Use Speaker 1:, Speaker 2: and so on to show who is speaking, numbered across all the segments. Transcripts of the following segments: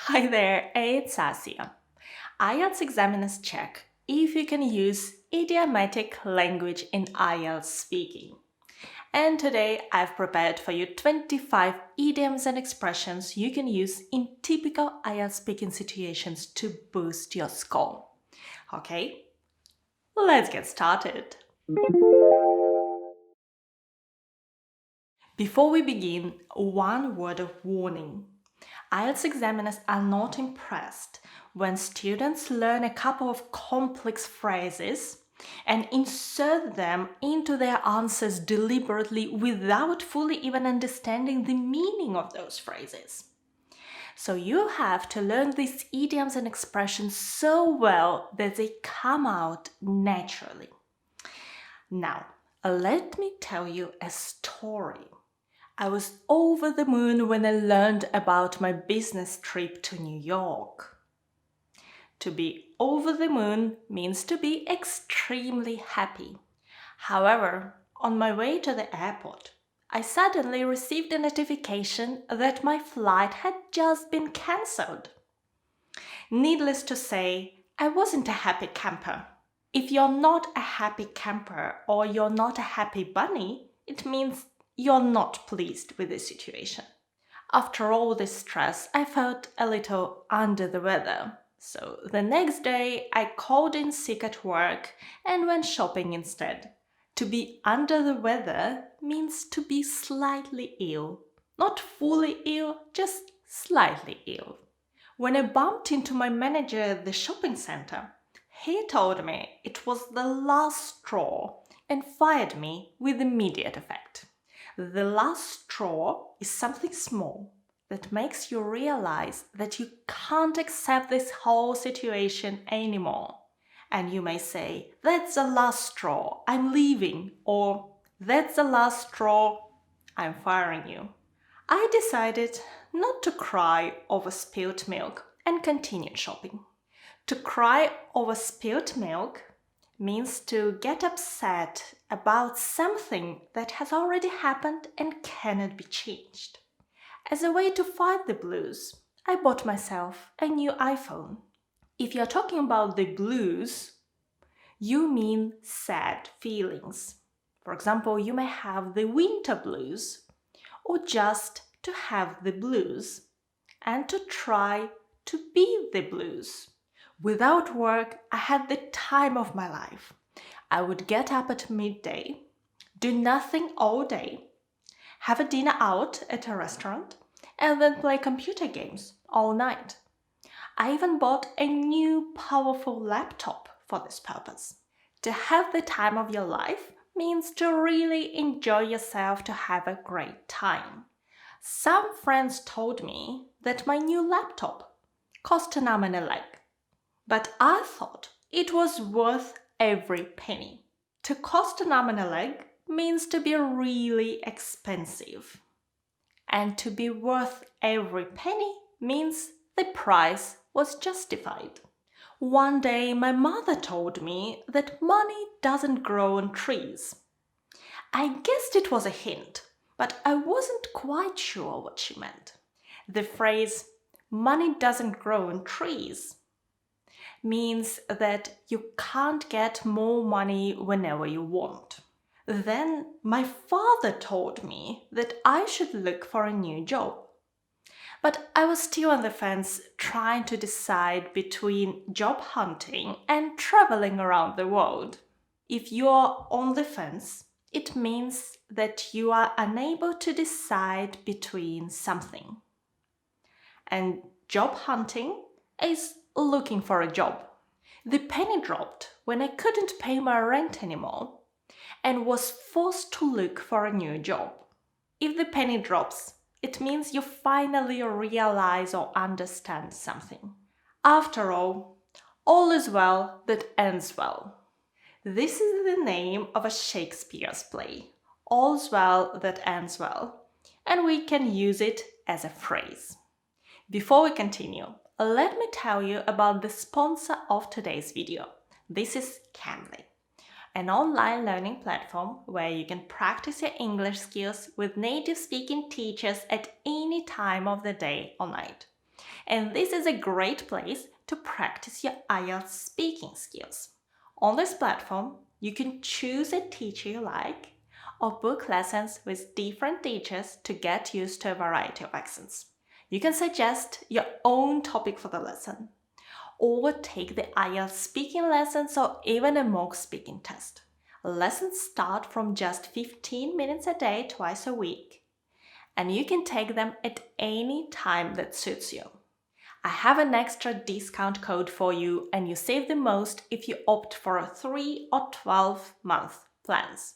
Speaker 1: Hi there, it's Asia. IELTS examiners check if you can use idiomatic language in IELTS speaking. And today I've prepared for you 25 idioms and expressions you can use in typical IELTS speaking situations to boost your score. Okay, let's get started. Before we begin, one word of warning. IELTS examiners are not impressed when students learn a couple of complex phrases and insert them into their answers deliberately without fully even understanding the meaning of those phrases. So you have to learn these idioms and expressions so well that they come out naturally. Now, let me tell you a story. I was over the moon when I learned about my business trip to New York. To be over the moon means to be extremely happy. However, on my way to the airport, I suddenly received a notification that my flight had just been cancelled. Needless to say, I wasn't a happy camper. If you're not a happy camper or you're not a happy bunny, it means you're not pleased with the situation. After all this stress, I felt a little under the weather. So the next day, I called in sick at work and went shopping instead. To be under the weather means to be slightly ill. Not fully ill, just slightly ill. When I bumped into my manager at the shopping center, he told me it was the last straw and fired me with immediate effect. The last straw is something small that makes you realize that you can't accept this whole situation anymore. And you may say, that's the last straw, I'm leaving, or that's the last straw, I'm firing you. I decided not to cry over spilt milk and continued shopping. To cry over spilt milk means to get upset about something that has already happened and cannot be changed. As a way to fight the blues, I bought myself a new iPhone. If you're talking about the blues, you mean sad feelings. For example, you may have the winter blues, or just to have the blues, and to try to be the blues. Without work, I had the time of my life. I would get up at midday, do nothing all day, have a dinner out at a restaurant, and then play computer games all night. I even bought a new powerful laptop for this purpose. To have the time of your life means to really enjoy yourself, to have a great time. Some friends told me that my new laptop cost an arm and a leg, but I thought it was worth every penny. To cost an arm and a leg means to be really expensive. And to be worth every penny means the price was justified. One day my mother told me that money doesn't grow on trees. I guessed it was a hint, but I wasn't quite sure what she meant. The phrase, money doesn't grow on trees, means that you can't get more money whenever you want. Then my father told me that I should look for a new job. But I was still on the fence, trying to decide between job hunting and traveling around the world. If you're on the fence, it means that you are unable to decide between something. And job hunting is looking for a job. The penny dropped when I couldn't pay my rent anymore and was forced to look for a new job. If the penny drops, it means you finally realize or understand something. After all is well that ends well. This is the name of a Shakespeare's play, All's Well That Ends Well, and we can use it as a phrase. Before we continue, let me tell you about the sponsor of today's video. This is Cambly, an online learning platform where you can practice your English skills with native speaking teachers at any time of the day or night. And this is a great place to practice your IELTS speaking skills. On this platform, you can choose a teacher you like or book lessons with different teachers to get used to a variety of accents. You can suggest your own topic for the lesson, or take the IELTS speaking lessons or even a mock speaking test. Lessons start from just 15 minutes a day, twice a week, and you can take them at any time that suits you. I have an extra discount code for you, and you save the most if you opt for a 3 or 12-month plans.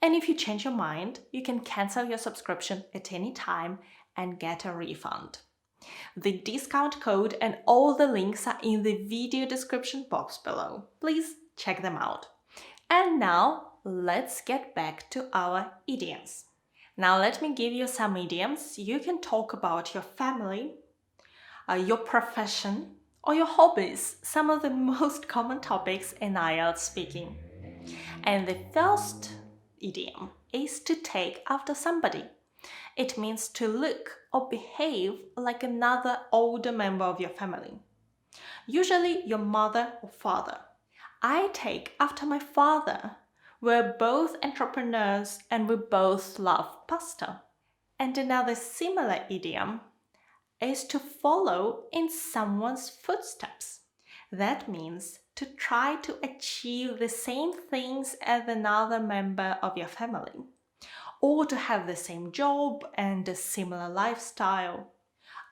Speaker 1: And if you change your mind, you can cancel your subscription at any time and get a refund. The discount code and all the links are in the video description box below. Please check them out. And now let's get back to our idioms. Now let me give you some idioms you can talk about your family, your profession, or your hobbies, some of the most common topics in IELTS speaking. And the first idiom is to take after somebody. It means to look or behave like another older member of your family, usually your mother or father. I take after my father. We're both entrepreneurs and we both love pasta. And another similar idiom is to follow in someone's footsteps. That means to try to achieve the same things as another member of your family, or to have the same job and a similar lifestyle.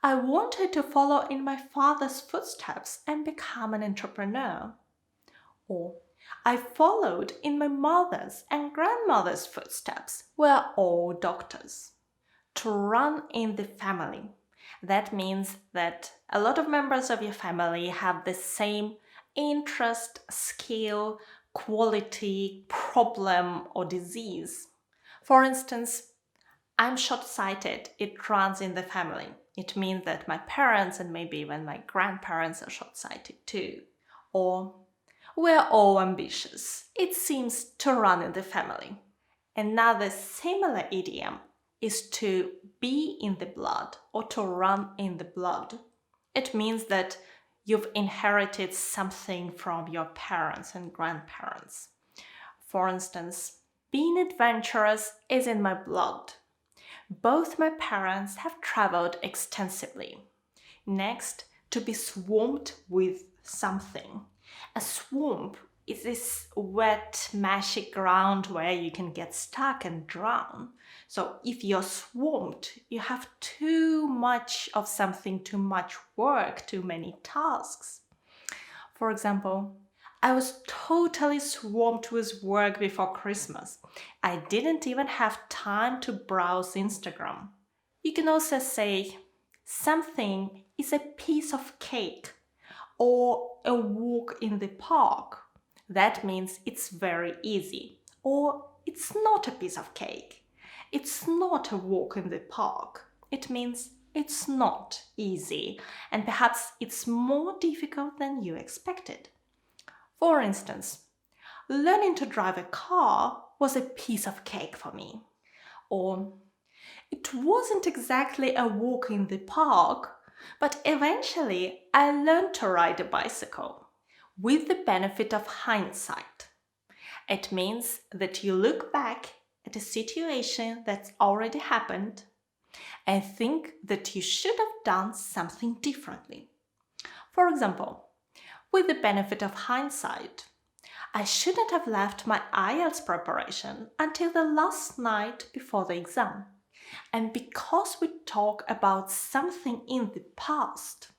Speaker 1: I wanted to follow in my father's footsteps and become an entrepreneur. Or I followed in my mother's and grandmother's footsteps. We're all doctors. To run in the family. That means that a lot of members of your family have the same interest, skill, quality, problem, or disease. For instance, I'm short-sighted. It runs in the family. It means that my parents and maybe even my grandparents are short-sighted too. Or we're all ambitious. It seems to run in the family. Another similar idiom is to be in the blood or to run in the blood. It means that you've inherited something from your parents and grandparents. For instance, being adventurous is in my blood. Both my parents have traveled extensively. Next, to be swamped with something. A swamp is this wet, mashy ground where you can get stuck and drown. So if you're swamped, you have too much of something, too much work, too many tasks. For example, I was totally swamped with work before Christmas. I didn't even have time to browse Instagram. You can also say something is a piece of cake or a walk in the park. That means it's very easy. Or it's not a piece of cake. It's not a walk in the park. It means it's not easy, and perhaps it's more difficult than you expected. For instance, learning to drive a car was a piece of cake for me. Or it wasn't exactly a walk in the park, but eventually I learned to ride a bicycle. With the benefit of hindsight. It means that you look back at a situation that's already happened and think that you should have done something differently. For example, with the benefit of hindsight, I shouldn't have left my IELTS preparation until the last night before the exam. And because we talk about something in the past,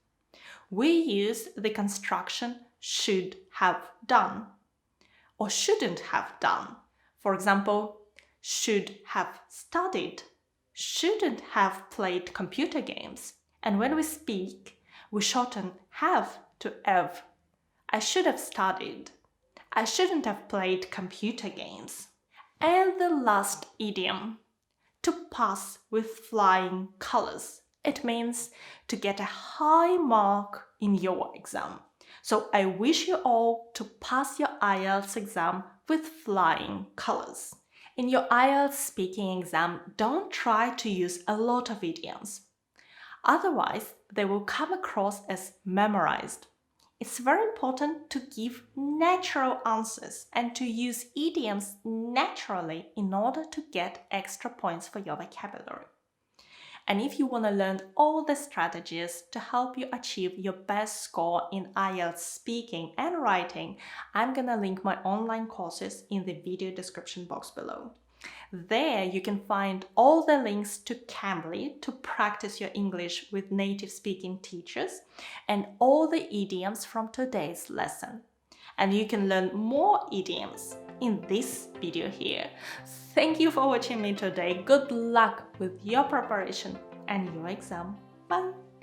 Speaker 1: we use the construction should have done or shouldn't have done. For example, should have studied, shouldn't have played computer games. And when we speak, we shorten have to have. I should have studied. I shouldn't have played computer games. And the last idiom, to pass with flying colors. It means to get a high mark in your exam. So I wish you all to pass your IELTS exam with flying colors. In your IELTS speaking exam, don't try to use a lot of idioms. Otherwise, they will come across as memorized. It's very important to give natural answers and to use idioms naturally in order to get extra points for your vocabulary. And if you want to learn all the strategies to help you achieve your best score in IELTS speaking and writing, I'm gonna link my online courses in the video description box below. There you can find all the links to Cambly to practice your English with native speaking teachers and all the idioms from today's lesson. And you can learn more idioms in this video here. Thank you for watching me today. Good luck with your preparation and your exam. Bye!